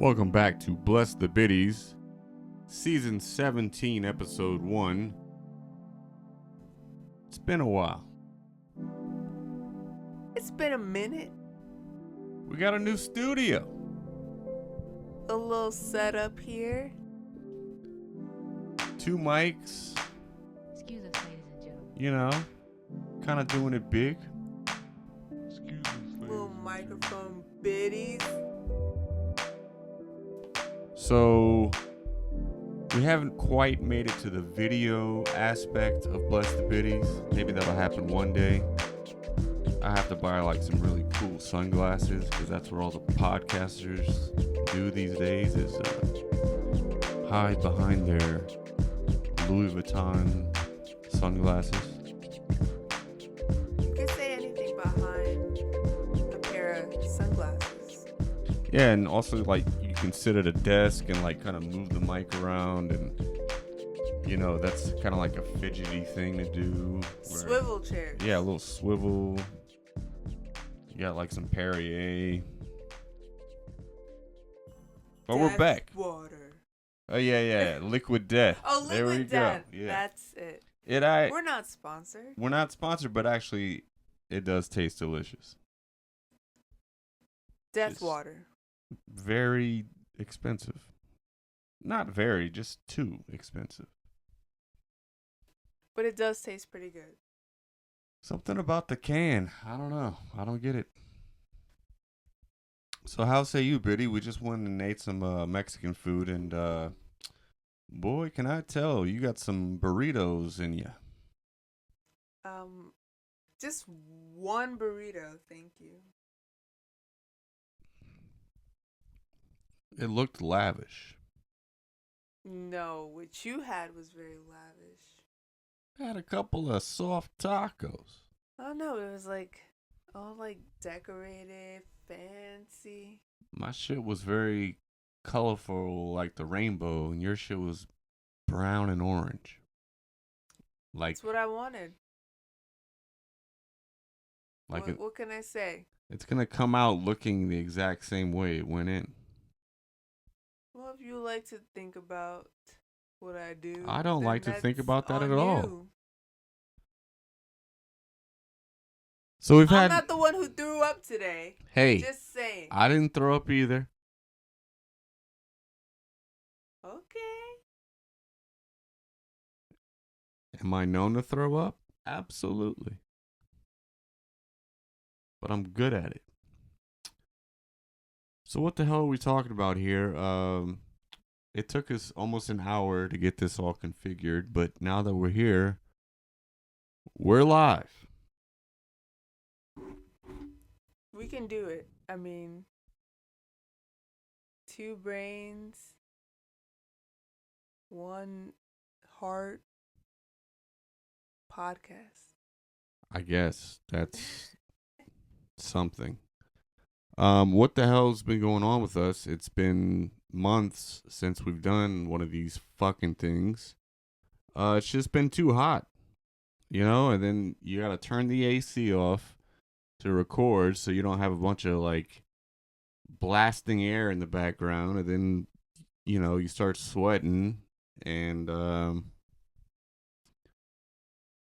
Welcome back to Bless the Bitties, Season 17, Episode 1. It's been a while. It's been a minute. We got a new studio. A little setup here. 2 mics. Excuse us, ladies and gentlemen. You know, kind of doing it big. Little microphone bitties. So, we haven't quite made it to the video aspect of Bless the Bitties. Maybe that'll happen one day. I have to buy like some really cool sunglasses because that's what all the podcasters do these days is hide behind their Louis Vuitton sunglasses. You can say anything behind a pair of sunglasses. Yeah, and also like you can sit at a desk and like kind of move the mic around, and you know that's kind of like a fidgety thing to do. Swivel chairs. Yeah, a little swivel. You got like some Perrier. But we're back. Water. Oh yeah, Liquid Death. Oh, there we Liquid Death. go. Yeah. That's it. We're We're not sponsored. but actually it does taste delicious. Death It's water. very expensive. Not very, just too expensive. But it does taste pretty good. Something about the can. I don't know. I don't get it. So how say you, Bitty? We just went and ate some Mexican food, and boy, can I tell, you got some burritos in you. Just one burrito, thank you. It looked lavish. No, what you had was very lavish. I had a couple of soft tacos. Oh no, it was like all like decorated, fancy. My shit was very colorful, like the rainbow, and your shit was brown and orange. Like, That's what I wanted. What can I say? it's gonna come out looking the exact same way it went in. Well, if you like to think about what I do, I don't then like to think that's about that on at all. you. So we've I'm had. not the one who threw up today. Hey, Just saying. I didn't throw up either. Okay. Am I known to throw up? Absolutely. But I'm good at it. So what the hell are we talking about here? It took us almost an hour to get this all configured, but now that we're here, we're live. We can do it. I mean, 2 brains, 1 heart podcast. I guess that's something. What the hell's been going on with us? It's been months since we've done one of these fucking things. It's just been too hot, you know, and then you gotta turn the AC off to record so you don't have a bunch of like blasting air in the background, and then you know you start sweating, and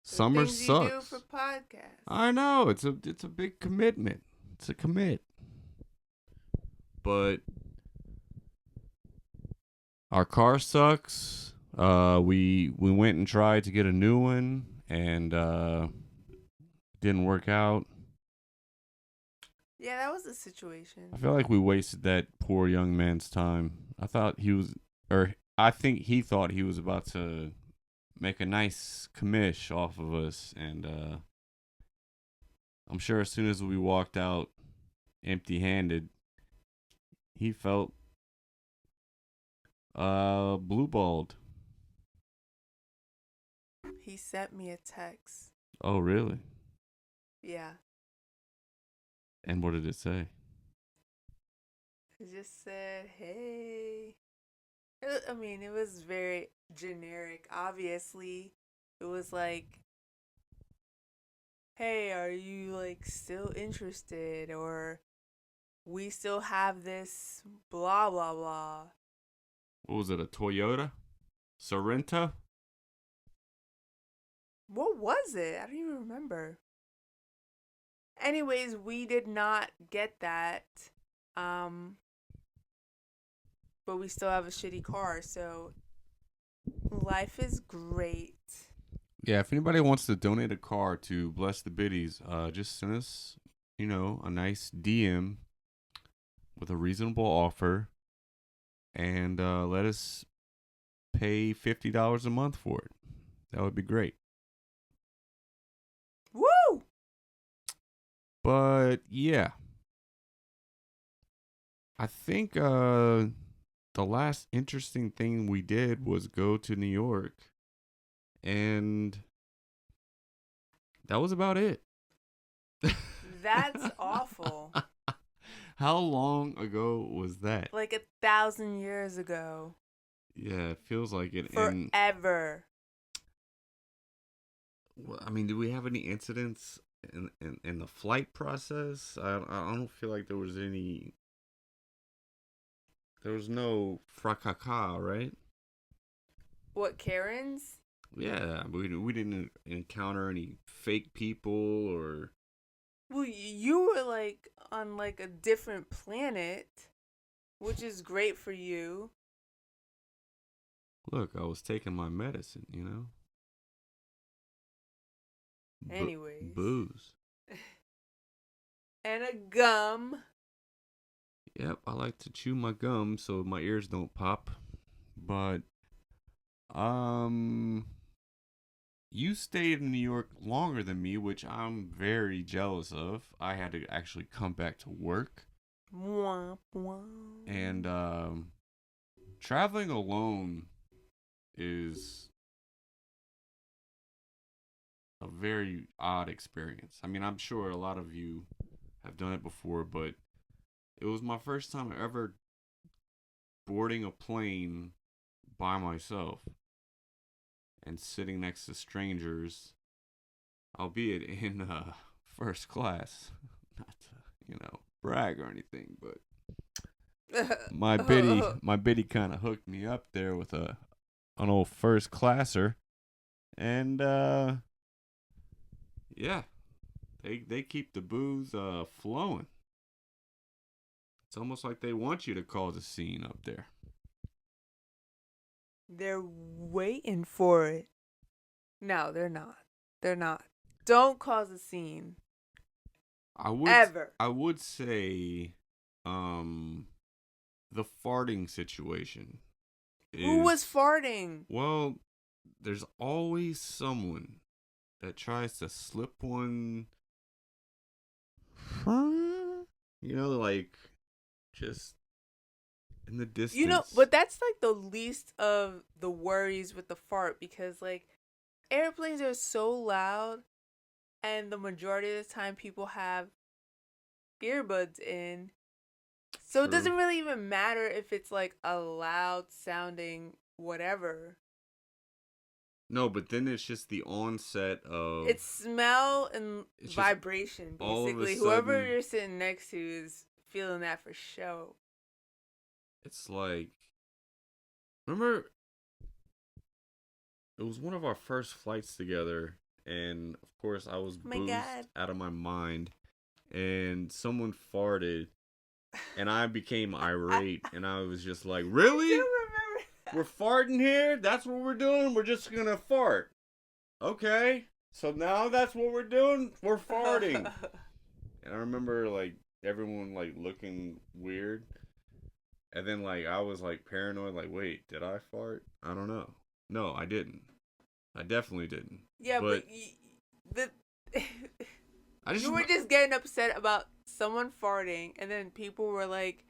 summer things sucks. You do for podcasts. I know it's a big commitment. It's a commit. But our car sucks. We went and tried to get a new one, and didn't work out. Yeah, that was the situation. I feel like we wasted that poor young man's time. I think he thought he was about to make a nice commish off of us, and I'm sure as soon as we walked out empty-handed, he felt blue-balled. He sent me a text. Oh, really? Yeah. And what did it say? It just said, hey. It was very generic. Obviously, it was like, hey, are you like still interested? Or we still have this blah blah blah. What was it? A Toyota? Sorrento? What was it? I don't even remember. Anyways, we did not get that. Um, but we still have a shitty car, so life is great. Yeah, if anybody wants to donate a car to Bless the Bitties, just send us, a nice DM with a reasonable offer, and let us pay $50 a month for it. That would be great. Woo! But yeah, I think the last interesting thing we did was go to New York, and that was about it. That's awful. How long ago was that? Like 1,000 years ago. Yeah, it feels like it. Forever. I mean, do we have any incidents in the flight process? I don't feel like there was any. There was no fracas, right? What, Karens? Yeah, we didn't encounter any fake people or. Well, you were like on like a different planet, which is great for you. Look, I was taking my medicine, Anyways. Booze. And a gum. Yep, I like to chew my gum so my ears don't pop. But, you stayed in New York longer than me, which I'm very jealous of. I had to actually come back to work. Womp womp. And, traveling alone is a very odd experience. I mean, I'm sure a lot of you have done it before, but it was my first time ever boarding a plane by myself and sitting next to strangers, albeit in first class. Not to, brag or anything, but my biddy kind of hooked me up there with an old first classer, and yeah, they keep the booze flowing. It's almost like they want you to cause a scene up there. They're waiting for it. No, they're not. They're not. Don't cause a scene. Ever. I would say, the farting situation. Who was farting? Well, there's always someone that tries to slip one. Like just in the distance. But that's like the least of the worries with the fart, because like airplanes are so loud, and the majority of the time people have earbuds in. So True. It doesn't really even matter if it's like a loud sounding whatever. No, but then it's just the onset of... It's smell and vibration, basically. Whoever you're sitting next to is feeling that for show. It's like... Remember... It was one of our first flights together, and of course I was boozed out of my mind, and someone farted, and I became irate, and I was just like, really? I do remember that. We're farting here? That's what we're doing? We're just gonna fart. Okay. So now that's what we're doing? We're farting. And I remember, like, everyone, like, looking weird. And then, like, I was, like, paranoid, like, wait, did I fart? I don't know. No, I didn't. I definitely didn't. Yeah, but you were just getting upset about someone farting, and then people were like,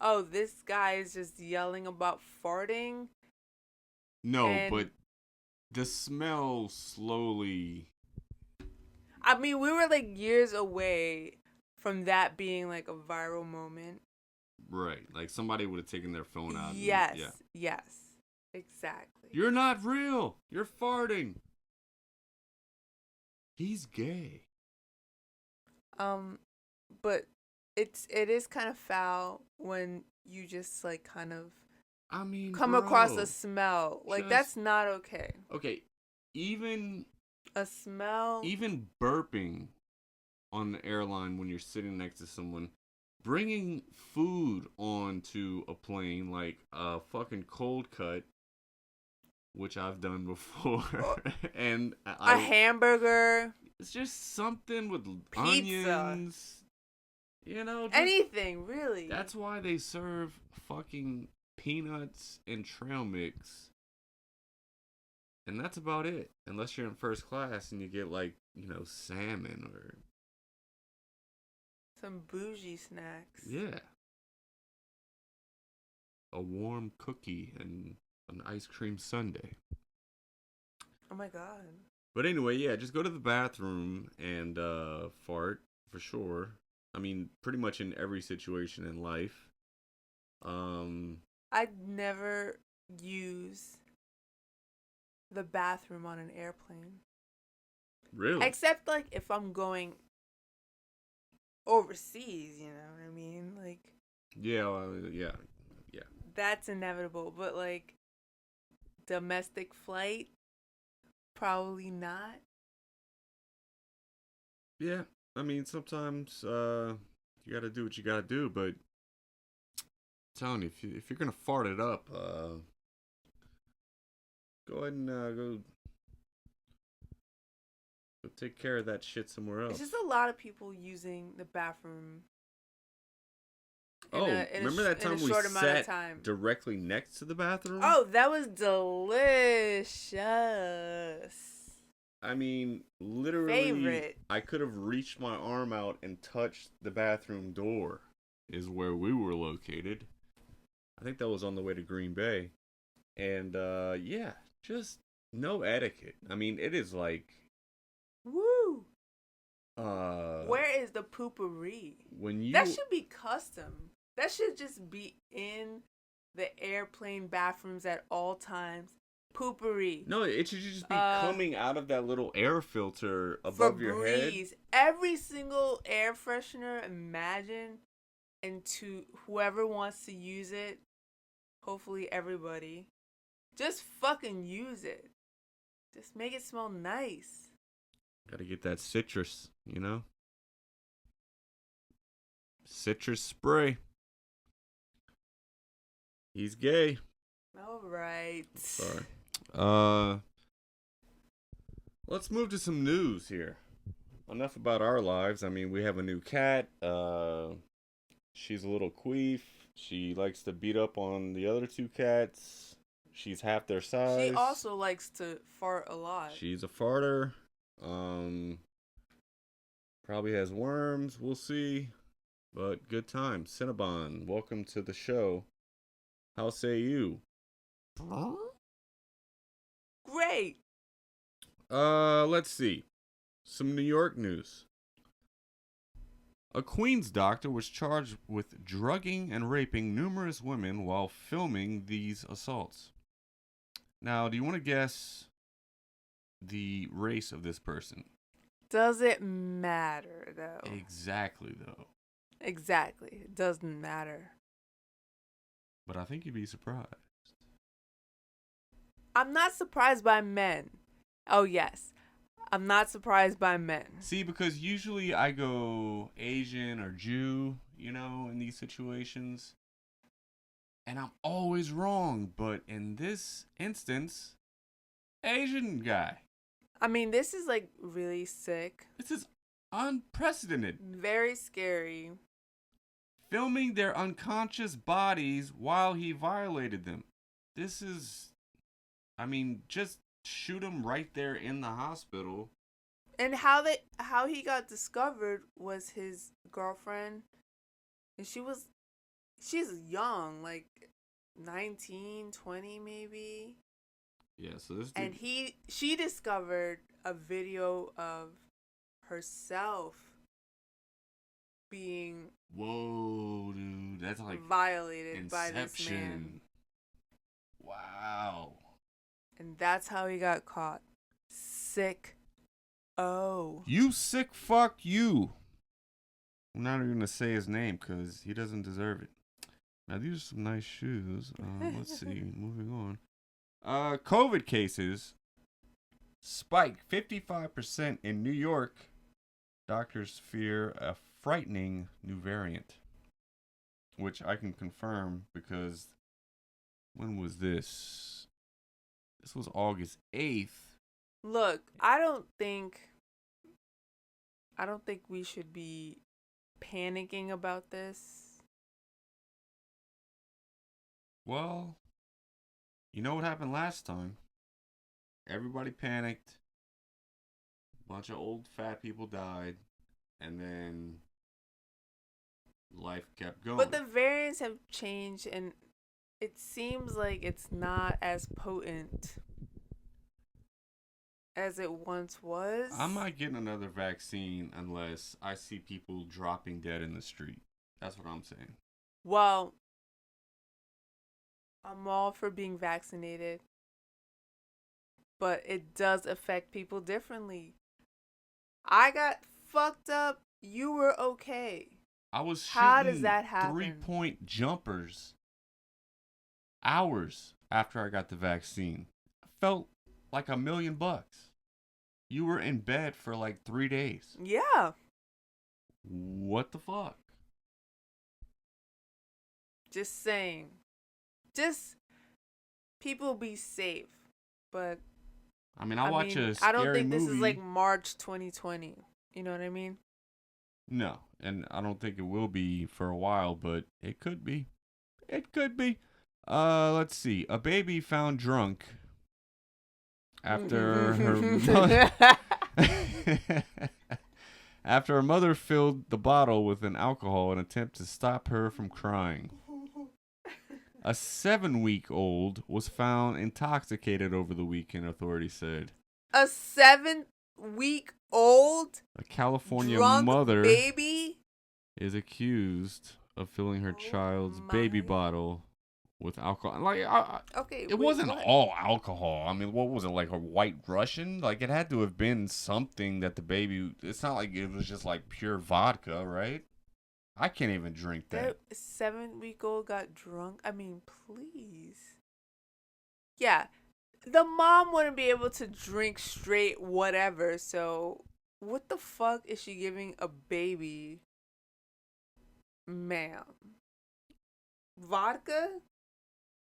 oh, this guy is just yelling about farting. No, but the smell slowly... I mean, we were like years away from that being like a viral moment. Right. Like somebody would have taken their phone out. Yes. Yes. Exactly. You're not real. You're farting. He's gay. But it is kind of foul when you just like kind of I mean, come across a bro, smell. Like just that's not okay. okay. Even A smell. even burping on the airline when you're sitting next to someone, bringing food onto a plane like a fucking cold cut, which I've done before, and A hamburger, it's just something with pizza, onions, just anything really. that's why they serve fucking peanuts and trail mix. And that's about it. Unless you're in first class and you get like, salmon or Some bougie snacks. yeah, a warm cookie and an ice cream sundae. Oh my god. But anyway, yeah, just go to the bathroom and fart for sure. I mean, pretty much in every situation in life. I'd never use the bathroom on an airplane. Really? Except like if I'm going overseas, you know what I mean? Like Yeah, yeah. that's inevitable, but like domestic flight, probably not. Yeah, I mean, sometimes you got to do what you got to do, but I'm telling you, if you're going to fart it up, go ahead and go take care of that shit somewhere else. It's just a lot of people using the bathroom. Remember that time we sat directly next to the bathroom? Oh, that was delicious. I mean, literally, Favorite. I could have reached my arm out and touched the bathroom door, is where we were located. I think that was on the way to Green Bay. And, yeah, just no etiquette. I mean, it is like... Woo! Uh, Where is the poopery? When you... That should be custom. That should just be in the airplane bathrooms at all times. Poopery. No, it should just be coming out of that little air filter above your head. Every single air freshener, imagine, and to whoever wants to use it, hopefully everybody, just fucking use it. Just make it smell nice. Gotta get that citrus, Citrus spray. He's gay. All right. Sorry. Let's move to some news here. Enough about our lives. I mean, we have a new cat. She's a little queef. She likes to beat up on the other two cats. She's half their size. She also likes to fart a lot. She's a farter. Probably has worms. We'll see. But good times. Cinnabon, welcome to the show. How say you? Great. Let's see. Some New York news. A Queens doctor was charged with drugging and raping numerous women while filming these assaults. Now, do you want to guess the race of this person? Does it matter, though? Exactly, though. Exactly. It doesn't matter. But I think you'd be surprised. I'm not surprised by men. Oh, yes. I'm not surprised by men. See, because usually I go Asian or Jew, in these situations. And I'm always wrong. But in this instance, Asian guy. I mean, this is like really sick. This is unprecedented. Very scary. Filming their unconscious bodies while he violated them. This is, just shoot him right there in the hospital. And how he got discovered was his girlfriend, and she's young, like 19, 20 maybe. Yeah, so this dude... And she discovered a video of herself being... Whoa, dude. That's like... violated Inception. by this man. Wow. And that's how he got caught. Sick. Oh. You sick fuck you. I'm not even gonna say his name because he doesn't deserve it. Now these are some nice shoes. Let's see. Moving on. COVID cases spiked 55% in New York. Doctors fear a frightening new variant, which I can confirm because when was this? This was August 8th. Look, I don't think we should be panicking about this. Well, you know what happened last time? Everybody panicked. A bunch of old fat people died. And then life kept going. But the variants have changed, and it seems like it's not as potent as it once was. I'm not getting another vaccine unless I see people dropping dead in the street. That's what I'm saying. Well, I'm all for being vaccinated, but it does affect people differently. I got fucked up. You were okay. I was How shooting does that happen? 3-point jumpers hours after I got the vaccine. I felt like $1,000,000. You were in bed for like 3 days. Yeah. What the fuck? Just saying. Just people be safe. But I mean, I watch a scary I don't think movie. this is like March 2020. You know what I mean? No, and I don't think it will be for a while, but it could be. It could be. Let's see. A baby found drunk after her mother after her mother filled the bottle with an alcohol in an attempt to stop her from crying. A 7-week-old was found intoxicated over the weekend, authorities said. A 7-week-old A California drunk mother baby is accused of filling her child's my. baby bottle with alcohol. Like, Okay, it wasn't all alcohol. I mean, what was it, like a White Russian? Like, it had to have been something that the baby. It's not like it was just like pure vodka, right? I can't even drink that. That 7-week-old got drunk. I mean, please. Yeah, the mom wouldn't be able to drink straight whatever. So, what the fuck is she giving a baby, ma'am? Vodka?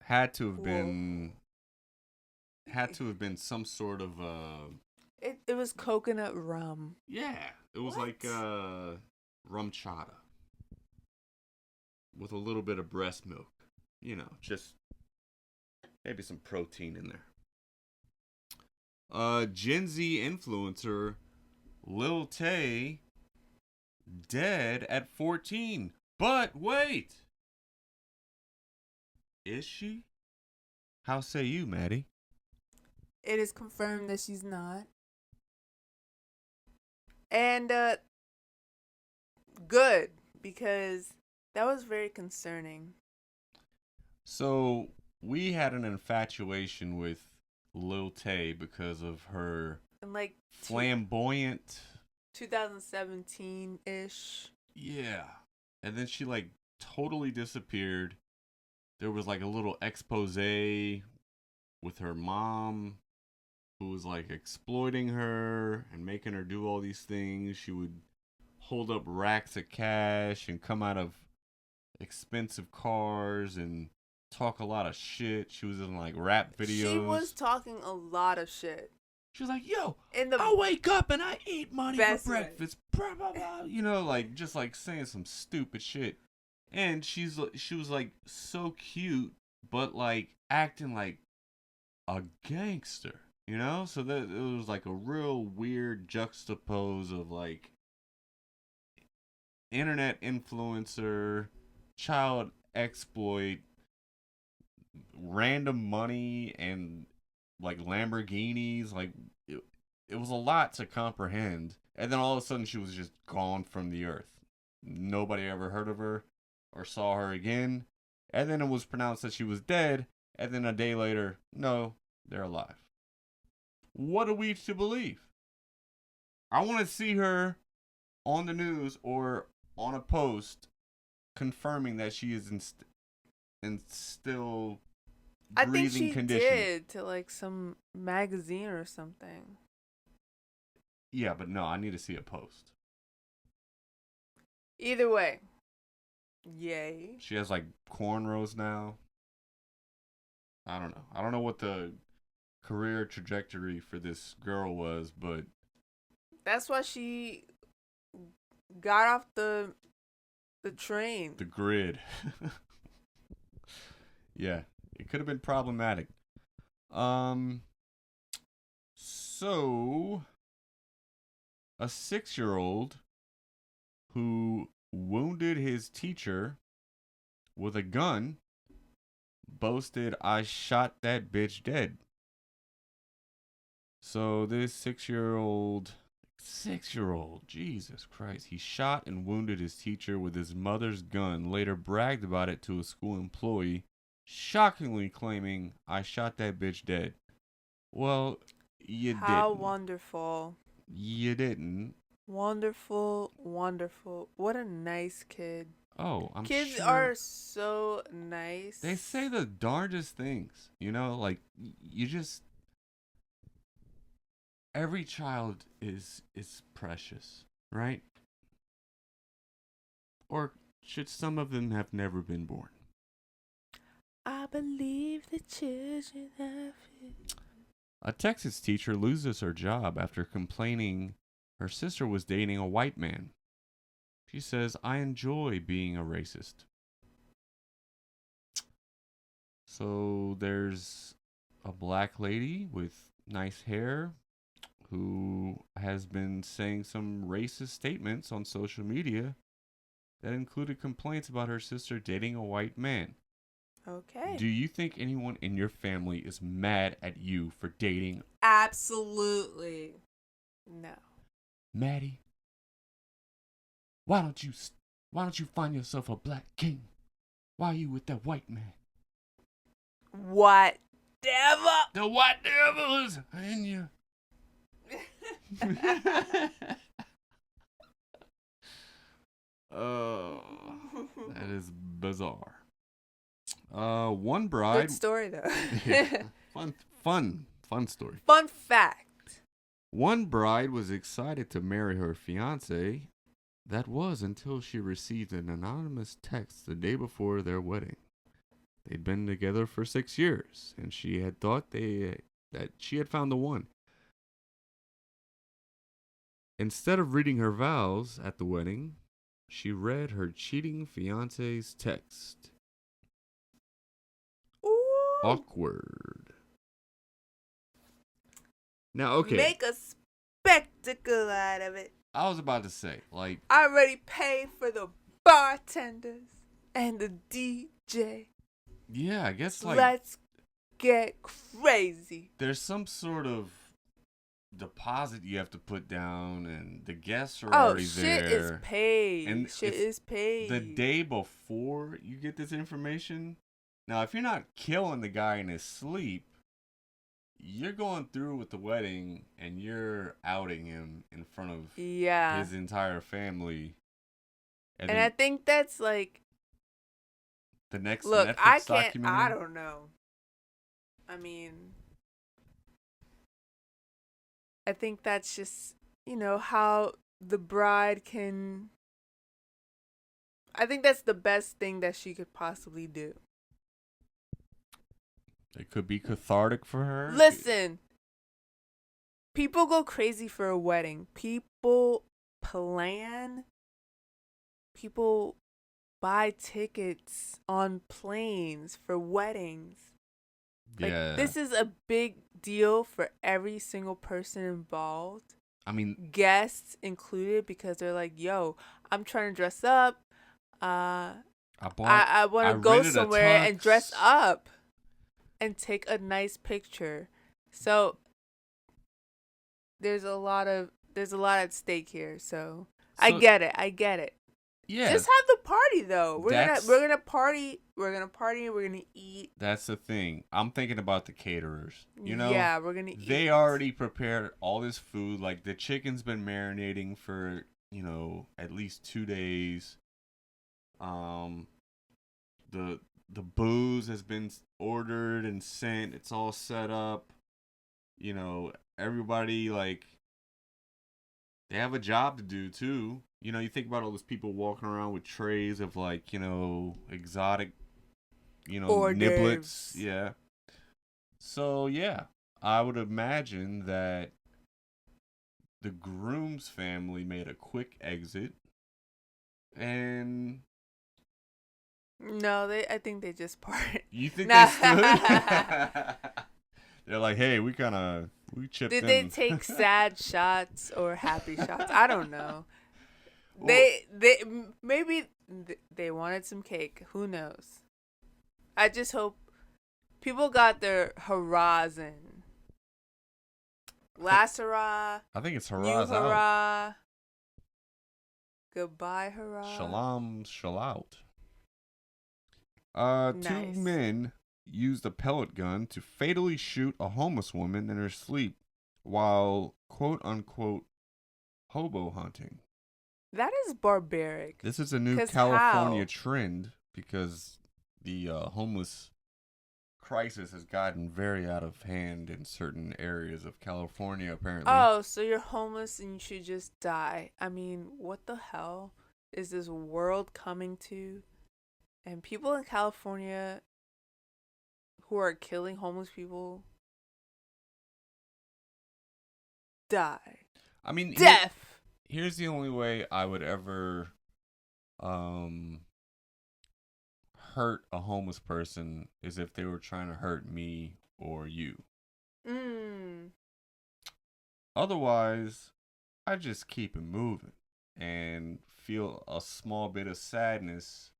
Had to have been some sort of It was coconut rum. yeah, it was What? like rum chata with a little bit of breast milk. You know, just maybe some protein in there. Gen Z influencer Lil Tay dead at 14. But wait. Is she? How say you, Maddie? It is confirmed that she's not. And good, because that was very concerning. So, we had an infatuation with Lil Tay because of her And like flamboyant 2017-ish. Yeah. And then she like totally disappeared. There was like a little expose with her mom who was like exploiting her and making her do all these things. She would hold up racks of cash and come out of expensive cars and talk a lot of shit. She was in like rap videos. She was talking a lot of shit. She was like, yo, In the I wake up and I eat money for best way. breakfast. Blah, blah, blah. You know, like, just like saying some stupid shit. And she was like so cute, but like acting like a gangster, you know? So that it was like a real weird juxtapose of like internet influencer, child exploit, random money, and like Lamborghinis. Like it was a lot to comprehend. And then all of a sudden she was just gone from the earth. Nobody ever heard of her or saw her again. And then it was pronounced that she was dead. And then a day later, no, they're alive. What are we to believe? I want to see her on the news or on a post confirming that she is in still I think breathing she condition. did to like some magazine or something. Yeah, but no, I need to see a post. Either way, yay. She has like cornrows now. I don't know. I don't know what the career trajectory for this girl was, but That's why she got off the train. the grid. Yeah, it could have been problematic. So a 6-year-old who wounded his teacher with a gun boasted, "I shot that bitch dead." So this 6-year-old, Jesus Christ, he shot and wounded his teacher with his mother's gun, later bragged about it to a school employee, shockingly claiming, "I shot that bitch dead." Well, you didn't. How wonderful. You didn't. Wonderful, wonderful. What a nice kid. Oh, I'm Kids sure. are so nice. They say the darndest things, you know, like you just every child is precious, right? Or should some of them have never been born? I believe the children have it. A Texas teacher loses her job after complaining her sister was dating a white man. She says, "I enjoy being a racist." So there's a black lady with nice hair who has been saying some racist statements on social media that included complaints about her sister dating a white man. Okay. Do you think anyone in your family is mad at you for dating? Absolutely. No. Maddie, why don't you find yourself a black king? Why are you with that white man? What devil? The white devil is in you. Oh, that is bizarre. One bride. Good story though. Yeah, fun story. Fun fact. One bride was excited to marry her fiance. That was until she received an anonymous text the day before their wedding. They'd been together for 6 years, and she had thought that she had found the one. Instead of reading her vows at the wedding, she read her cheating fiance's text. Ooh. Awkward. Now, okay. Make a spectacle out of it. I was about to say, like, I already paid for the bartenders and the DJ. yeah, I guess like Let's get crazy. there's some sort of deposit you have to put down, and the guests are Oh, already shit there. is paid. And Shit if is paid. The day before you get this information. Now, if you're not killing the guy in his sleep, you're going through with the wedding and you're outing him in front of his entire family. And I think that's like, the next look, Netflix I can't, documentary. I don't know. I mean, I think that's just, how the bride can, I think that's the best thing that she could possibly do. It could be cathartic for her. Listen, people go crazy for a wedding. People plan. People buy tickets on planes for weddings. Like, yeah. this is a big deal for every single person involved. I mean, guests included, because they're like, yo, I'm trying to dress up. I want to go somewhere and dress up and take a nice picture. So there's a lot at stake here. So I get it. Yeah. Just have the party though. We're gonna party. We're gonna eat. That's the thing. I'm thinking about the caterers. Yeah, we're gonna eat. They already prepared all this food. Like, the chicken's been marinating for at least 2 days. Um, the booze has been ordered and sent. It's all set up. Everybody like they have a job to do too. You think about all those people walking around with trays of like exotic Hors niblets. d'oeuvres. Yeah. So yeah, I would imagine that the groom's family made a quick exit, and No, I think they just part. you think they Nah. stood? They're like, hey, we chipped Did in. they take sad shots or happy shots? I don't know. Well, Maybe they wanted some cake. Who knows? I just hope people got their hurrahs in. Last hurrah, I think it's new hurrahs out. hurrah, goodbye hurrah. Shalom, shalout. Two Nice. men used a pellet gun to fatally shoot a homeless woman in her sleep while quote unquote hobo hunting. That is barbaric. This is a new 'Cause California how? trend because the homeless crisis has gotten very out of hand in certain areas of California, apparently. Oh, so you're homeless and you should just die. I mean, what the hell is this world coming to? And people in California who are killing homeless people die. I mean, Death! here's the only way I would ever hurt a homeless person is if they were trying to hurt me or you. Otherwise, I just keep it moving and feel a small bit of sadness.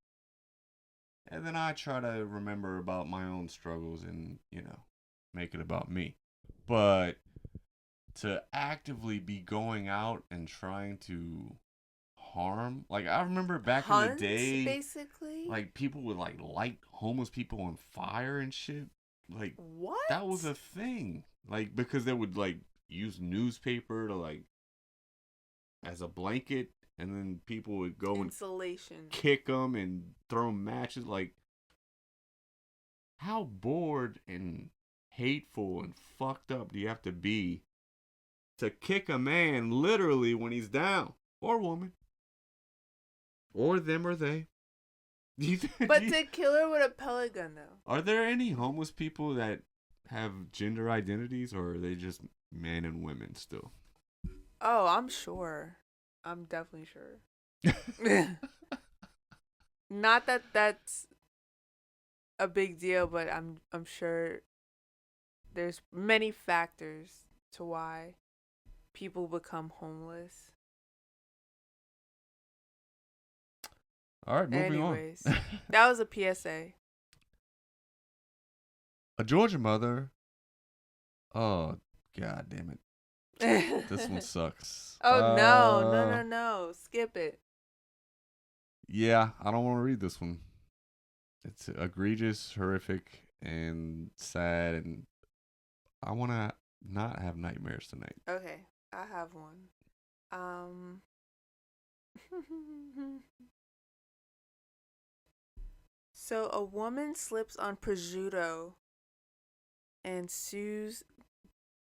And then I try to remember about my own struggles and, make it about me. But to actively be going out and trying to harm, like I remember back in the day, basically? like people would like light homeless people on fire and shit. Like What? that was a thing. Like because they would like use newspaper to like as a blanket, and then people would go Insulation. and kick them and throw matches. Like how bored and hateful and fucked up do you have to be to kick a man literally when he's down, or woman, or them or they? But to kill her with a pellet gun, though. Are there any homeless people that have gender identities, or are they just men and women still? Oh, I'm sure. I'm definitely sure. Not that that's a big deal, but I'm sure there's many factors to why people become homeless. All right, moving Anyways, on. that was a PSA. A Georgia mother. Oh, god damn it. This one sucks. Oh, no. Skip it. Yeah, I don't want to read this one. It's egregious, horrific, and sad, and I want to not have nightmares tonight. Okay, I have one. So a woman slips on prosciutto and sues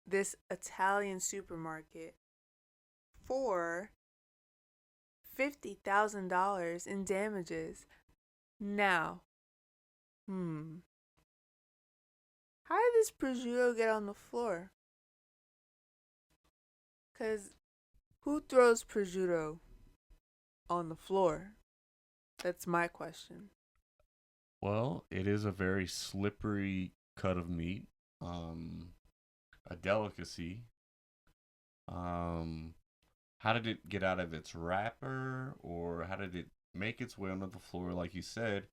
this Italian supermarket for $50,000 in damages. Now, how did this prosciutto get on the floor? 'Cause who throws prosciutto on the floor? That's my question. Well, it is a very slippery cut of meat. A delicacy. How did it get out of its wrapper, or how did it make its way onto the floor, like you said?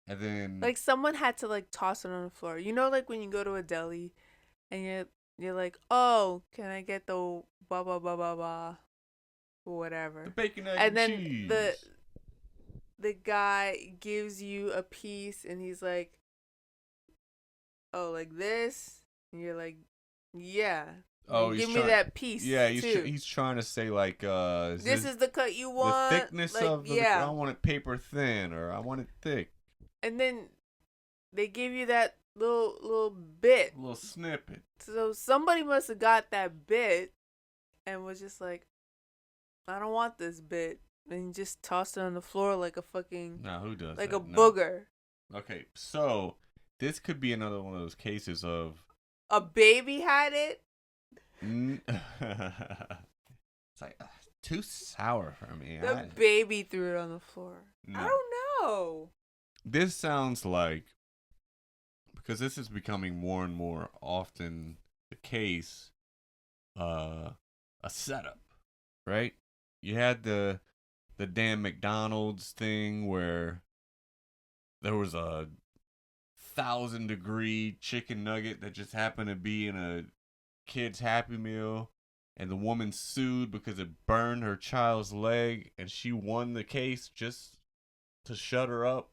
And then, Like someone had to like toss it on the floor. You know, like when you go to a deli, and you're like, oh, can I get the blah blah blah blah blah, or whatever. the bacon, egg, And then cheese. the guy gives you a piece, and he's like, oh, like this, and you're like, yeah, Oh, And he's give me trying. that piece Yeah, too. he's trying to say like, This is the cut you the want. thickness like, of the. yeah. I want it paper thin, or I want it thick. And then they give you that little bit. A little snippet. So somebody must have got that bit and was just like, I don't want this bit. And just tossed it on the floor like a fucking. Nah, who does like that? a booger. Okay, so this could be another one of those cases of A baby had it? it's like too sour for me. The baby threw it on the floor. No. I don't know. This sounds like, because this is becoming more and more often the case, a setup, right? You had the damn McDonald's thing where there was a 1,000-degree chicken nugget that just happened to be in a kid's Happy Meal, and the woman sued because it burned her child's leg, and she won the case just to shut her up.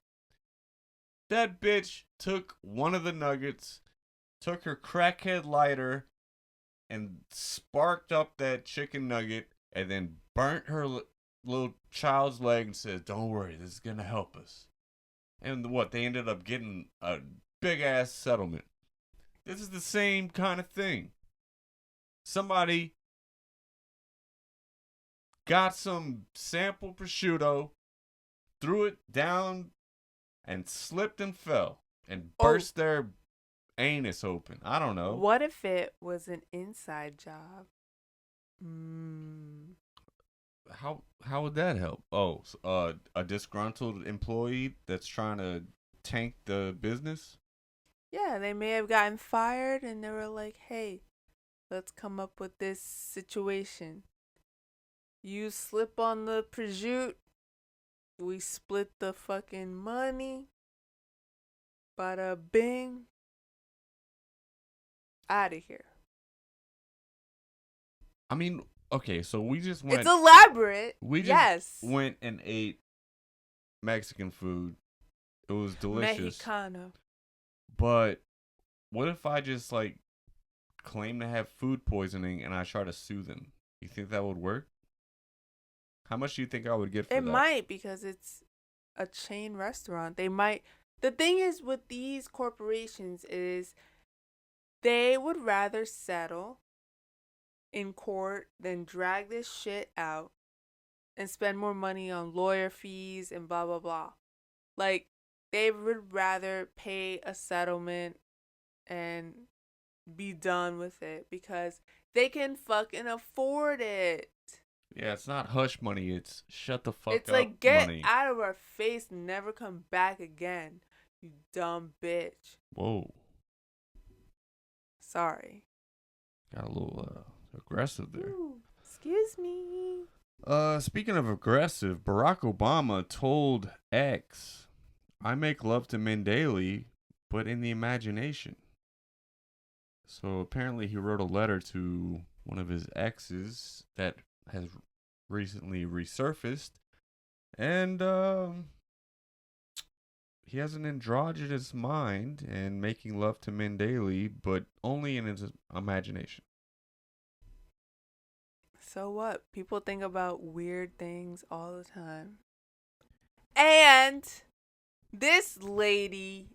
That bitch took one of the nuggets, took her crackhead lighter, and sparked up that chicken nugget, and then burnt her little child's leg and said, "Don't worry, this is gonna help us." And what? They ended up getting a big ass settlement. This is the same kind of thing. Somebody got some sample prosciutto, threw it down, and slipped and fell and burst their anus open. I don't know. What if it was an inside job? How would that help? Oh, a disgruntled employee that's trying to tank the business? Yeah, they may have gotten fired and they were like, hey, let's come up with this situation. You slip on the prosciutto, we split the fucking money. Bada bing. Out of here. I mean, okay, so we just went. It's elaborate. We just went and ate Mexican food. It was delicious. Mexicano. But what if I just like claim to have food poisoning and I try to sue them? You think that would work? How much do you think I would get for that? It might, because it's a chain restaurant. They might. The thing is with these corporations is they would rather settle in court than drag this shit out and spend more money on lawyer fees and blah blah blah. Like, they would rather pay a settlement and be done with it because they can fucking afford it. Yeah, it's not hush money, it's shut the fuck up money. It's like, get out of our face, never come back again, you dumb bitch. Whoa. Sorry. Got a little aggressive there. Ooh, excuse me. Speaking of aggressive, Barack Obama told X, "I make love to men daily, but in the imagination." So apparently he wrote a letter to one of his exes that has recently resurfaced, and he has an androgynous mind and making love to men daily, but only in his imagination. So what? People think about weird things all the time. And this lady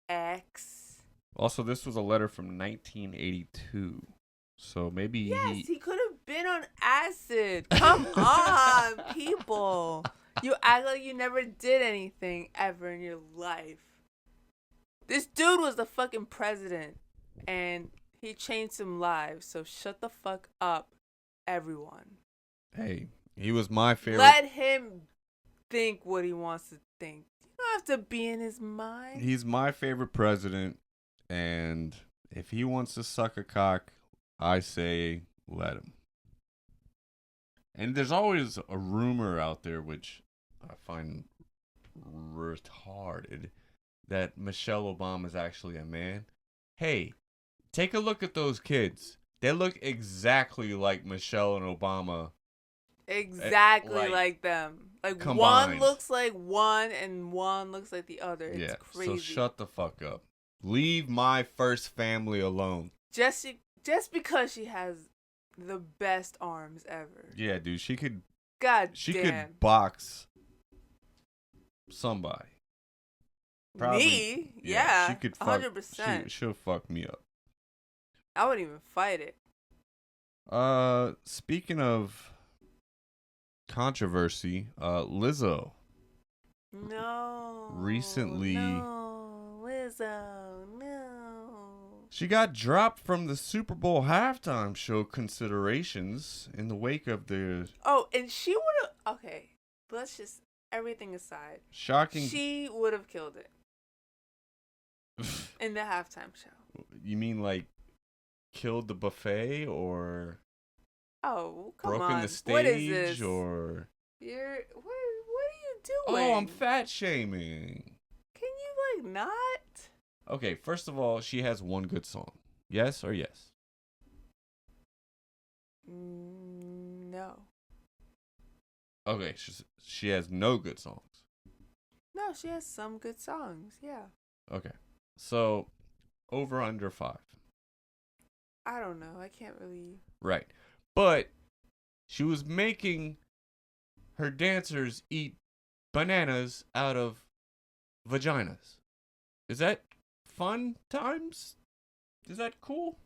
X. Also, this was a letter from 1982. So maybe he could have been on acid. Come on, people. You act like you never did anything ever in your life. This dude was the fucking president, and he changed some lives, so shut the fuck up, everyone. Hey, he was my favorite. Let him think what he wants to think. You don't have to be in his mind. He's my favorite president, and if he wants to suck a cock, I say let him. And there's always a rumor out there, which I find retarded, that Michelle Obama is actually a man. Hey, take a look at those kids. They look exactly like Michelle and Obama. Exactly like them. Like, combined. one looks like one and one looks like the other. It's crazy. So shut the fuck up. Leave my first family alone. Jessica Just because she has the best arms ever. Yeah, dude, she could God she damn. could box somebody. Probably. Me? Yeah. she could fuck. 100%. She'll fuck me up. I wouldn't even fight it. Speaking of controversy, Lizzo. No. Recently- No. Lizzo. No. She got dropped from the Super Bowl halftime show considerations in the wake of the Oh, and she would have. Okay. Let's just. Everything aside. shocking. She would have killed it in the halftime show. You mean like killed the buffet or Oh, come broken on. the stage What is this? or What are you doing? oh, I'm fat shaming. Can you like not? Okay, first of all, she has one good song. Yes or yes? No. Okay, she has no good songs. No, she has some good songs. Yeah. Okay. So, over under 5. I don't know. I can't really. Right. But she was making her dancers eat bananas out of vaginas. Is that fun times? Is that cool?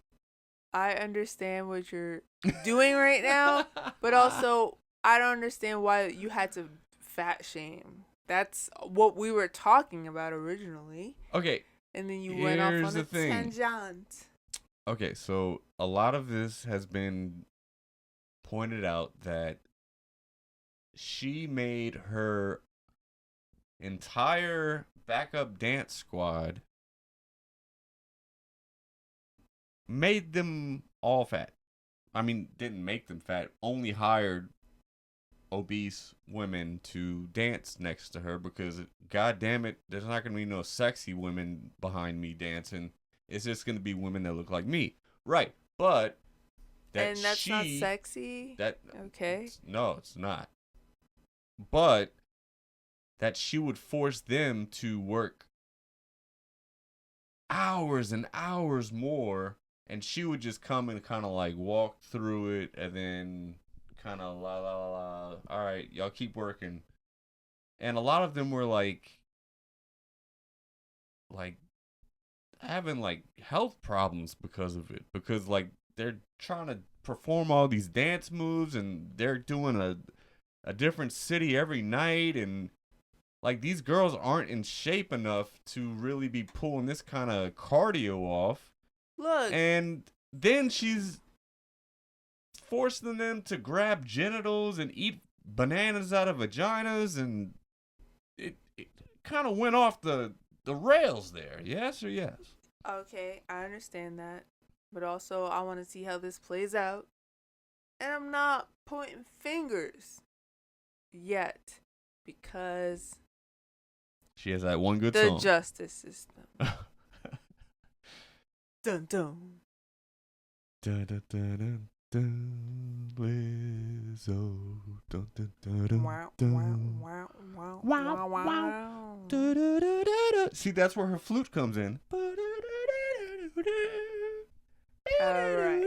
I understand what you're doing right now, but also I don't understand why you had to fat shame. That's what we were talking about originally. Okay. And then you went off Here's on the a thing. tangent. Okay, so a lot of this has been pointed out that she made her entire backup dance squad, made them all fat. I mean, didn't make them fat, only hired obese women to dance next to her because, god damn it, there's not going to be no sexy women behind me dancing. It's just going to be women that look like me. Right. But and that's not sexy? Okay. No, it's not. But that she would force them to work hours and hours more, and she would just come and kind of like walk through it and then kind of la la la la. All right, y'all keep working. And a lot of them were like having like health problems because of it, because like they're trying to perform all these dance moves and they're doing a different city every night, and like these girls aren't in shape enough to really be pulling this kind of cardio off. Look. And then she's forcing them to grab genitals and eat bananas out of vaginas, and it kind of went off the rails there. Yes or yes? Okay, I understand that. But also, I want to see how this plays out. And I'm not pointing fingers yet because she has that one good the song. justice system. Dun dun. Dun, dun, dun, dun, dun, Lizzo. Dun, dun, dun, dun, Wow, dun. wow, wow, Wow, wow. Dun, dun, dun, dun, dun. See, that's where her flute comes in. Alright.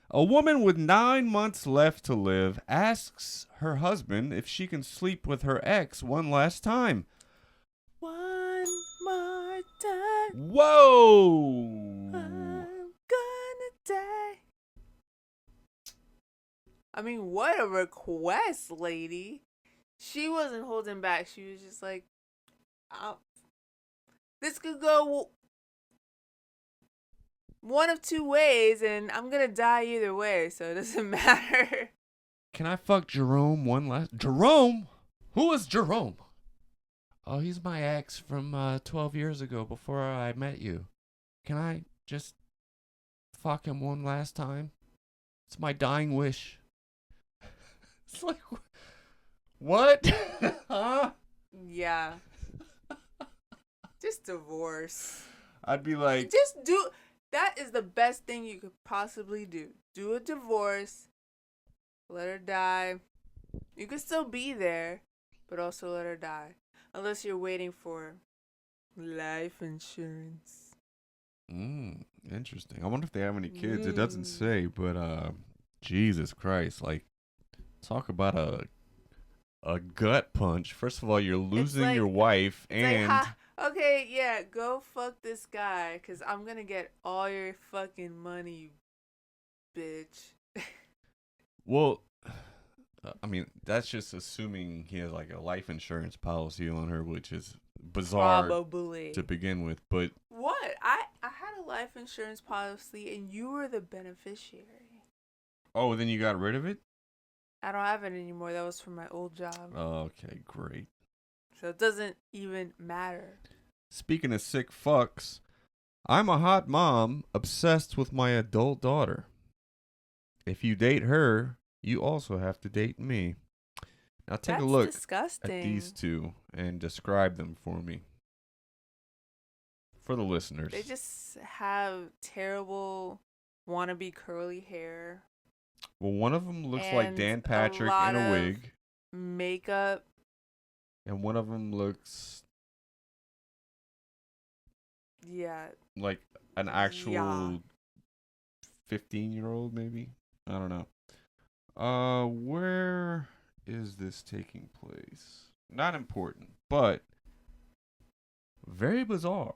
A woman with 9 months left to live asks her husband if she can sleep with her ex one last time. One more time. Whoa! I'm gonna die. I mean, what a request, lady. She wasn't holding back. She was just like, this could go one of two ways, and I'm gonna die either way, so it doesn't matter. Can I fuck Jerome one last... Jerome? Who is Jerome? Oh, he's my ex from 12 years ago before I met you. Can I just fuck him one last time? It's my dying wish. It's like, what? Huh? Yeah. Just divorce. I'd be like... Just do... That is the best thing you could possibly do. Do a divorce. Let her die. You could still be there, but also let her die. Unless you're waiting for life insurance. Interesting. I wonder if they have any kids. It doesn't Mm. say, but Jesus Christ, like talk about a gut punch. First of all, you're It's losing your like wife it's like and ha. Okay, yeah, go fuck this guy, cause I'm gonna get all your fucking money, bitch. well, I mean, that's just assuming he has like a life insurance policy on her, which is bizarre to Probably. begin with. But What? I had a life insurance policy, and you were the beneficiary. oh, then you got rid of it? I don't have it anymore. That was from my old job, Okay, great. so it doesn't even matter. Speaking of sick fucks, I'm a hot mom obsessed with my adult daughter. If you date her, you also have to date me. Now take a That's look at these disgusting. two and describe them for me. For the They listeners. just have terrible wannabe curly hair Well, one of them looks like and Dan a Patrick in lot a of wig, makeup. and one of them looks Yeah, like an yeah. actual 15-year-old, maybe? I don't know. Where is this taking place? Not important, but very bizarre.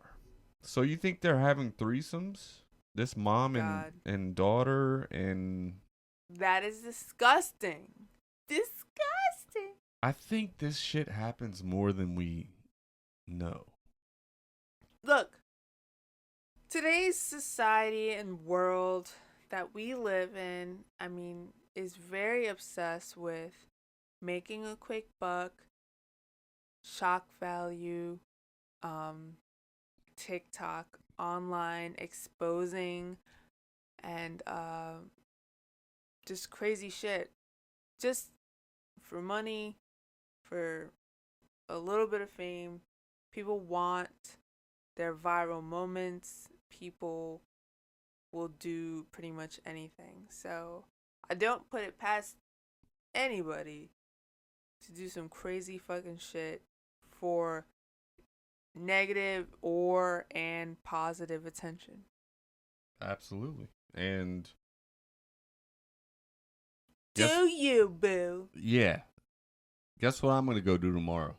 So you think they're having threesomes? This mom and God, and daughter, and that is disgusting. Disgusting. I think this shit happens more than we know. Look, today's society and world that we live in, I mean, is very obsessed with making a quick buck, shock value, um, TikTok, online exposing, and just crazy shit. Just for money, for a little bit of fame. People want their viral moments. People will do pretty much anything. So I don't put it past anybody to do some crazy fucking shit for negative or and positive attention. Absolutely. And guess Do you, boo? yeah. Guess what I'm gonna go do tomorrow?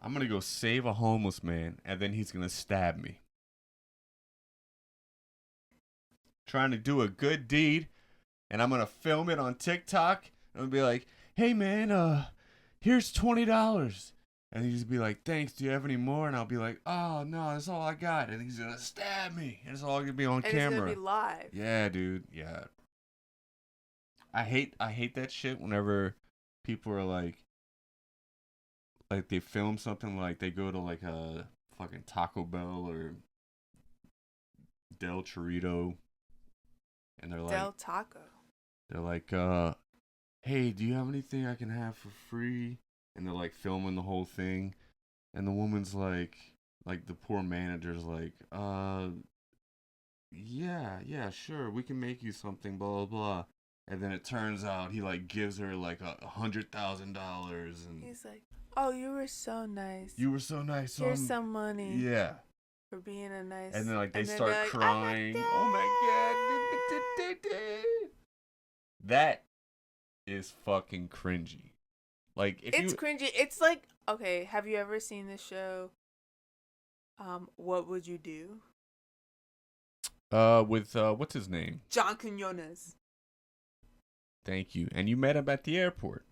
I'm gonna go save a homeless man, and then he's gonna stab me. Trying to do a good deed, and I'm gonna film it on TikTok. And I'll be like, "Hey man, here's $20." And he's be like, "Thanks. Do you have any more?" And I'll be like, "Oh no, that's all I got." And he's gonna stab me. And it's all gonna be on And it's gonna be camera. live. Yeah, dude. Yeah. I hate that shit whenever people are like they film something, like they go to like a fucking Taco Bell or Del Chorito, and Del Taco. they're like hey, do you have anything I can have for free? And they're like filming the whole thing, and the woman's like the poor manager's like, yeah, sure, we can make you something, blah blah blah. And then it turns out he like gives her like $100,000, and He's like, "Oh, you were so nice. you were so nice, so Here's some money yeah. for being a nice." And then like they And then start they're like, "I'm crying. Oh my a dad." god. That is fucking cringy. Like if It's you cringy. It's like, okay, have you ever seen the show? What would you do? with what's his name? John Quinones. Thank you. And you met him at the airport.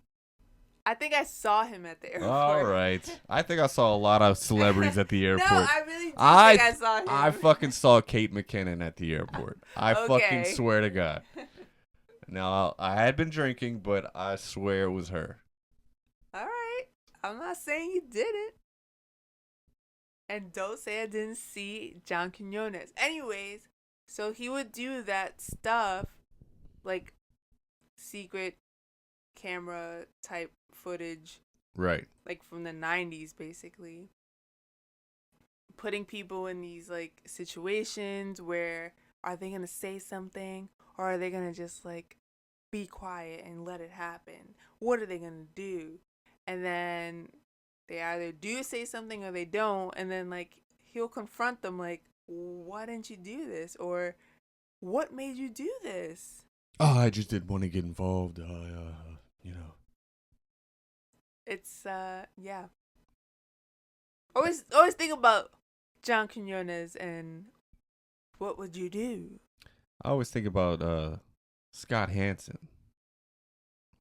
I think I saw him at the airport. All right. I think I saw a lot of celebrities at the airport. No, I really do think I I saw him. I fucking saw Kate McKinnon at the airport. I fucking Okay. swear to God. Now I had been drinking, but I swear it was her. All right. I'm not saying you didn't. And don't say I didn't see John Quinones. Anyways, so he would do that stuff, like secret camera type footage, Right. like from the 90s, basically. Putting people in these like situations where are they going to say something or are they going to just like be quiet and let it happen? What are they going to do? And then they either do say something or they don't, and then like he'll confront them like, why didn't you do this? Or what made you do this? Oh, I just didn't want to get involved. It's yeah. Always think about John Quinones and what would you do? I always think about Scott Hansen.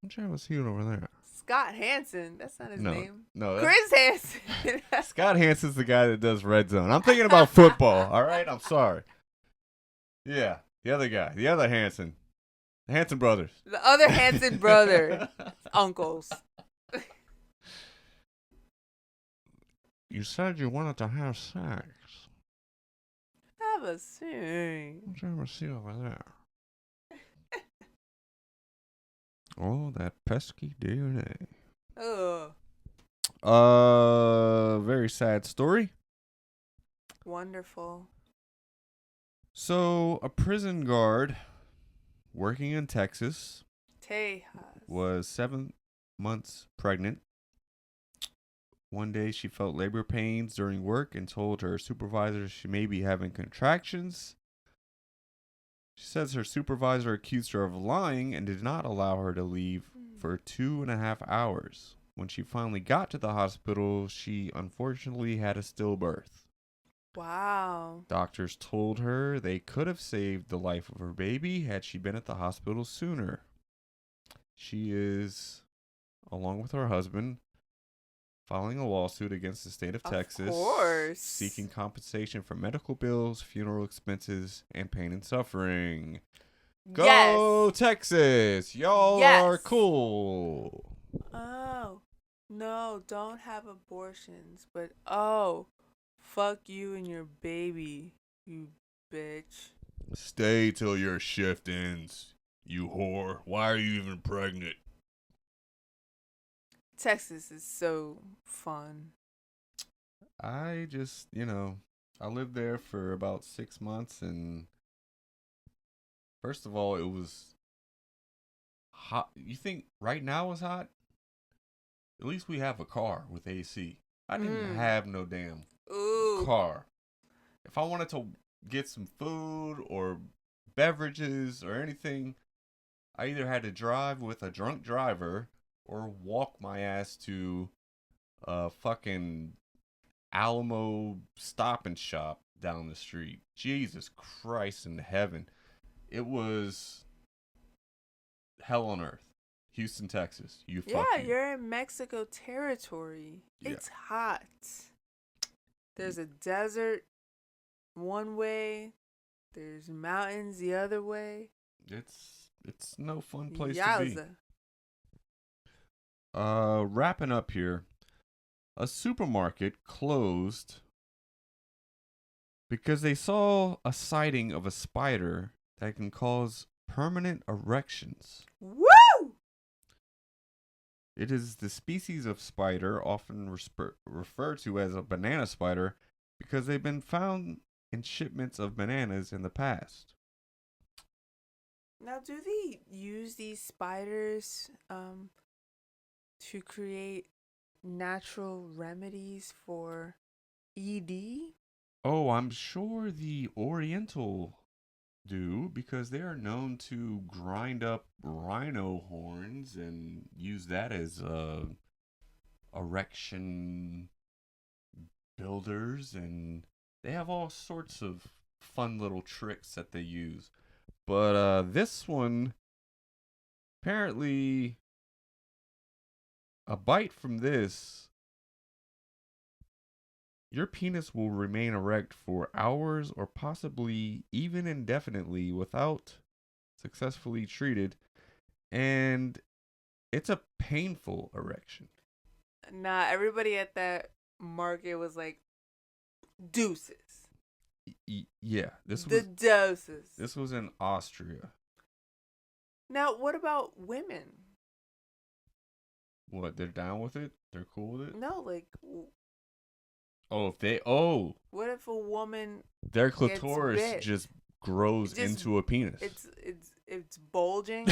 I'm trying to see it over there. Scott Hansen. That's not his name. No, Chris Hansen. Scott Hansen's the guy that does Red Zone. I'm thinking about football. All right, I'm sorry. Yeah, the other guy, the other Hansen, the Hansen brothers. The other Hansen brother, uncles. You said you wanted to have sex. Have a sing. I'm trying to see over there. Oh, that pesky DNA. Oh, Very sad story. wonderful. So, a prison guard working in Texas Tejas. was 7 months pregnant. One day she felt labor pains during work and told her supervisor she may be having contractions. She says her supervisor accused her of lying and did not allow her to leave for 2.5 hours. When she finally got to the hospital, she unfortunately had a stillbirth. Wow. Doctors told her they could have saved the life of her baby had she been at the hospital sooner. She is, along with her husband, filing a lawsuit against the state of Texas, course. seeking compensation for medical bills, funeral expenses, and pain and suffering. Go Yes. Texas! Y'all Yes. are cool. Oh, no, don't have abortions. But, oh, fuck you and your baby, you bitch. Stay till your shift ends, you whore. Why are you even pregnant? Texas is so fun. I just, I lived there for about 6 months, and first of all, it was hot. You think right now is hot? At least we have a car with AC. I didn't have no damn car. If I wanted to get some food or beverages or anything, I either had to drive with a drunk driver or walk my ass to a fucking Alamo Stop and Shop down the street. Jesus Christ in heaven. It was hell on earth. Houston, Texas. You Yeah, fucking. you're in Mexico territory. Yeah. It's hot. There's a desert one way. There's mountains the other way. It's no fun place to Yowza. be. Wrapping up here. A supermarket closed because they saw a sighting of a spider that can cause permanent erections. Woo! It is the species of spider often referred to as a banana spider because they've been found in shipments of bananas in the past. Now, do they use these spiders to create natural remedies for ED? Oh, I'm sure the Oriental do because they are known to grind up rhino horns and use that as erection builders, and they have all sorts of fun little tricks that they use. But this one, apparently, a bite from this, your penis will remain erect for hours or possibly even indefinitely without successfully treated, and it's a painful erection. Nah, everybody at that market was like, deuces. Yeah, this The doses. this was in Austria. Now, what about women? What, they're down with it? They're cool with it? No, like, What if a woman their gets clitoris bit? just grows It just- into a penis. It's bulging?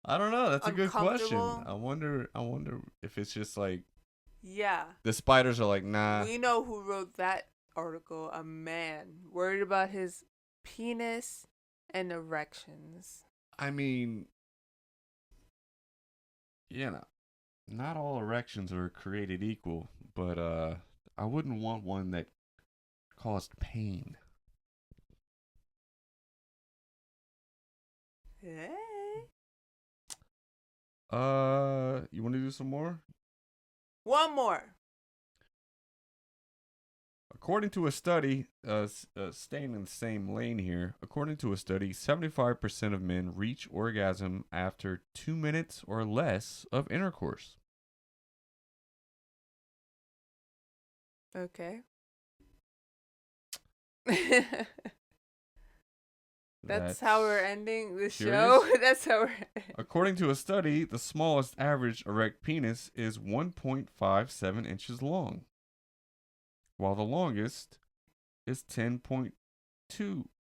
I don't know. That's a good question. Uncomfortable? I wonder if it's just like Yeah. the spiders are like, nah. We know who wrote that article, a man worried about his penis and erections. I mean, not all erections are created equal, but I wouldn't want one that caused pain. Hey. You want to do some more? One more. According to a study, staying in the same lane here, according to a study, 75% of men reach orgasm after 2 minutes or less of intercourse. Okay. That's how we're ending the show. That's how we're. According to a study, the smallest average erect penis is 1.57 inches long, while the longest is 10.2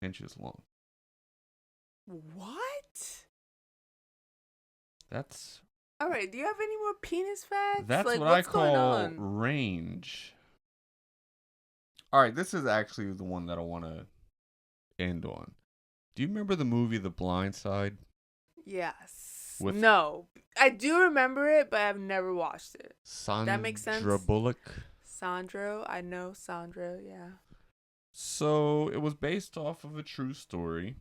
inches long. What? That's All right. Do you have any more penis facts? That's like, what I what's going call on? range. All right, this is actually the one that I want to end on. Do you remember the movie The Blind Side? Yes. With No, I do remember it, but I've never watched it. Sandra That makes sense. Bullock. Sandro, I know Sandro. Yeah. So it was based off of a true story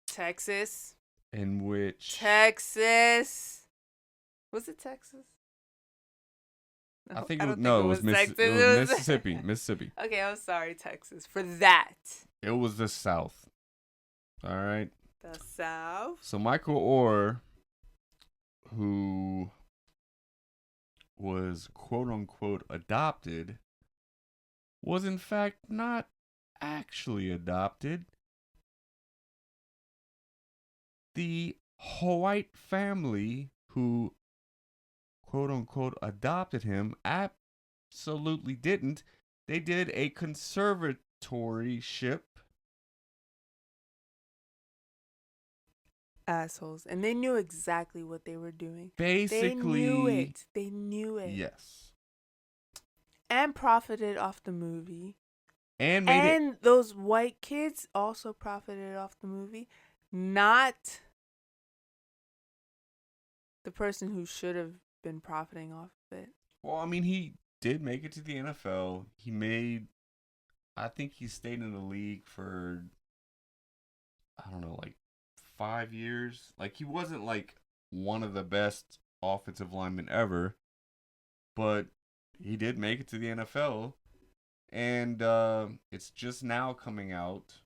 Texas. in which Texas. Was it Texas? I think I it was, don't no, think it was, Texas. it was Mississippi. Mississippi. Okay, I'm sorry, Texas, for that. It was the South. All right. The South. So Michael Orr, who was quote unquote adopted, was in fact not actually adopted. The white family who quote unquote adopted him absolutely didn't. They did a conservatorship. Assholes. And they knew exactly what they were doing. Basically, they knew it. They knew it. Yes. And profited off the movie. And those white kids also profited off the movie. Not the person who should have been profiting off of it. Well, I mean, he did make it to the NFL. I think he stayed in the league for, I don't know, like 5 years. Like, he wasn't like one of the best offensive linemen ever, but he did make it to the NFL. And it's just now coming out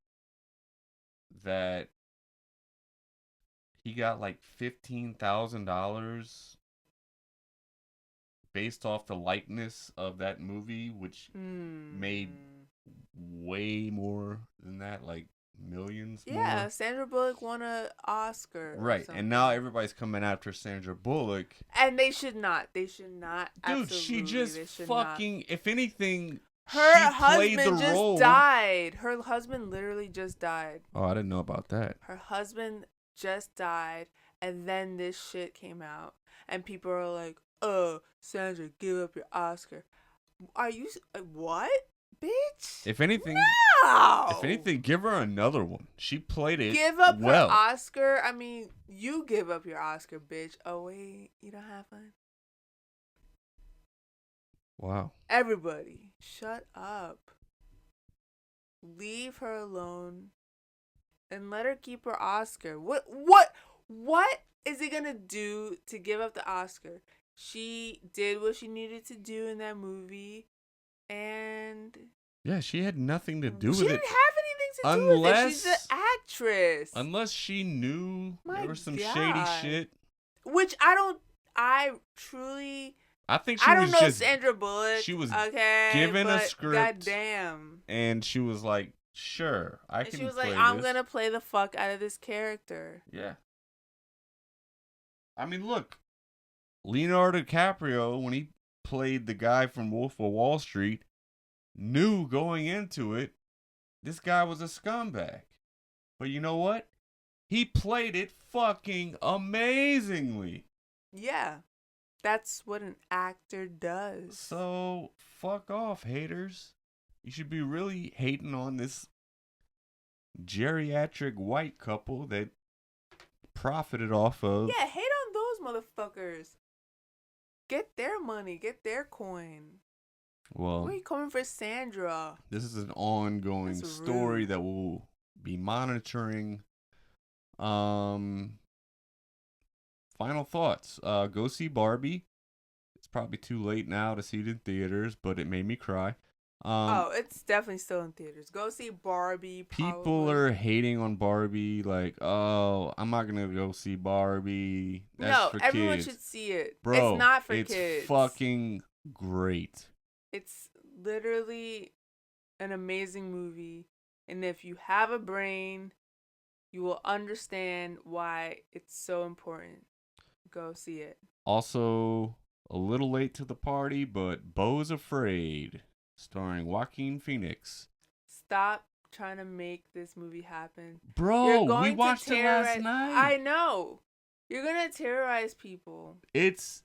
that he got like $15,000 based off the likeness of that movie, which made way more than that, like millions more. Yeah, Sandra Bullock won an Oscar. Right, and now everybody's coming after Sandra Bullock. And they should not. They should not. Dude, Absolutely, she just fucking, if anything, her she husband played the just role. died. Her husband literally just died. Oh, I didn't know about that. Her husband just died, and then this shit came out. And people are like, oh, Sandra, give up your Oscar. Are you, what? Bitch? If anything, no! give her another one. She played it Give up well. her Oscar? I mean, you give up your Oscar, bitch. Oh, wait, you don't have one? Wow. Everybody, shut up. Leave her alone and let her keep her Oscar. What is it gonna do to give up the Oscar? She did what she needed to do in that movie, and yeah, she had nothing to do with it. She didn't have anything to do with it. She's an actress. Unless she knew there was some God. shady shit. Which I think she I don't was know just Sandra Bullock. She was okay, given a but script. Goddamn. And she was like, "Sure, I can." And she was play like, "I'm this. gonna play the fuck out of this character." Yeah. I mean, look, Leonardo DiCaprio, when he played the guy from Wolf of Wall Street, knew going into it, this guy was a scumbag. But you know what? He played it fucking amazingly. Yeah. That's what an actor does. So, fuck off, haters. You should be really hating on this geriatric white couple that profited off of. Yeah, hate on those motherfuckers. Get their money, get their coin. Well, Where you coming for Sandra? this is an ongoing That's story rude. that we'll be monitoring. Final thoughts. Go see Barbie. It's probably too late now to see it in theaters, but it made me cry. It's definitely still in theaters. Go see Barbie. People probably. are hating on Barbie, like, oh, I'm not gonna go see Barbie. That's for everyone kids. should see it. Bro, it's not for it's kids. fucking great. It's literally an amazing movie, and if you have a brain, you will understand why it's so important. Go see it. Also, a little late to the party, but Beau's Afraid, starring Joaquin Phoenix. Stop trying to make this movie happen. Bro, You're going we to watched it last terrorize- night. I know. You're gonna terrorize people. It's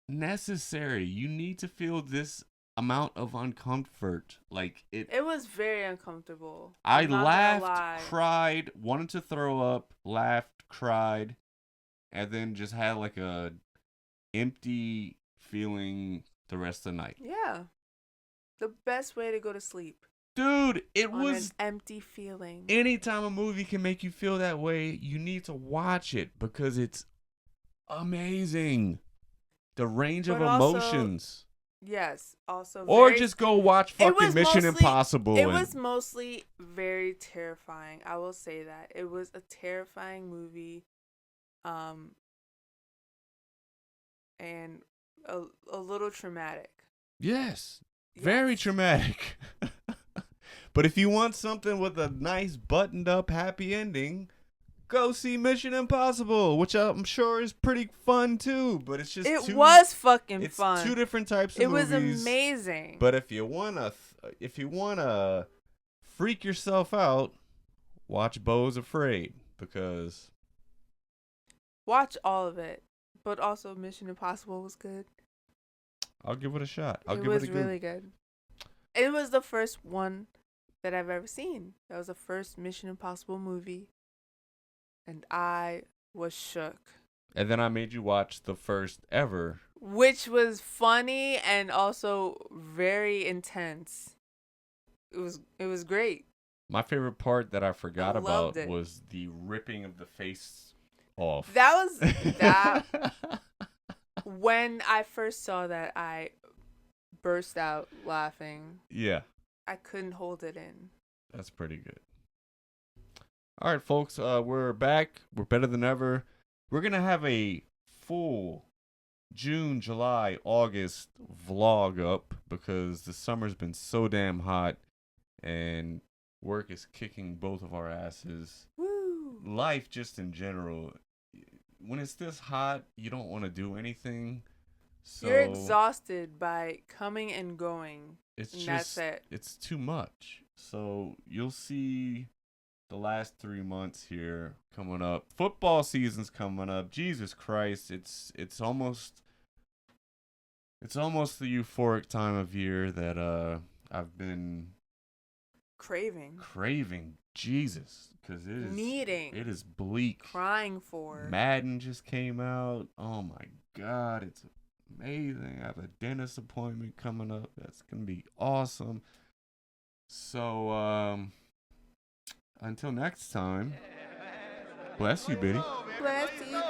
necessary. You need to feel this amount of uncomfort. Like it. It was very uncomfortable. I I'm not gonna laughed, lie. cried, wanted to throw up, laughed, cried, and then just had like a empty feeling the rest of the night. Yeah. The best way to go to sleep. Dude, it On was an empty feeling. anytime a movie can make you feel that way, you need to watch it because it's amazing. The range of But also- emotions. Yes. Also, Or very- just go watch It fucking was Mission mostly- Impossible. It and- was mostly very terrifying. I will say that. It was a terrifying movie. And a little traumatic. Yes. Very Yes. traumatic. But if you want something with a nice buttoned up happy ending, go see Mission Impossible, which I'm sure is pretty fun too, but it's just It was fucking it's fun. two different types of It was movies. amazing. But if you want to freak yourself out, watch Beau's Afraid because Watch all of it. But also Mission Impossible was good. I'll give it a shot. I'll It give was it a really good. It was the first one that I've ever seen. That was the first Mission Impossible movie. And I was shook. And then I made you watch the first ever. Which was funny and also very intense. It was great. My favorite part that I forgot loved about it. was the ripping of the face off. That was that when I first saw that I burst out laughing. Yeah, I couldn't hold it in. that's pretty good. All right, folks, we're back. We're better than ever. We're going to have a full June, July, August vlog up because the summer's been so damn hot and work is kicking both of our asses. Woo! Life just in general, when it's this hot, you don't want to do anything. So You're exhausted by coming and going. it's And just that's it. it's too much. So you'll see the last 3 months here coming up. Football season's coming up. Jesus Christ, it's almost the euphoric time of year that I've been craving. Jesus, because it is bleak. Crying for. Madden just came out. Oh my God, it's amazing. I have a dentist appointment coming up. That's gonna be awesome. So until next time, bless you, Bitty. Bless you.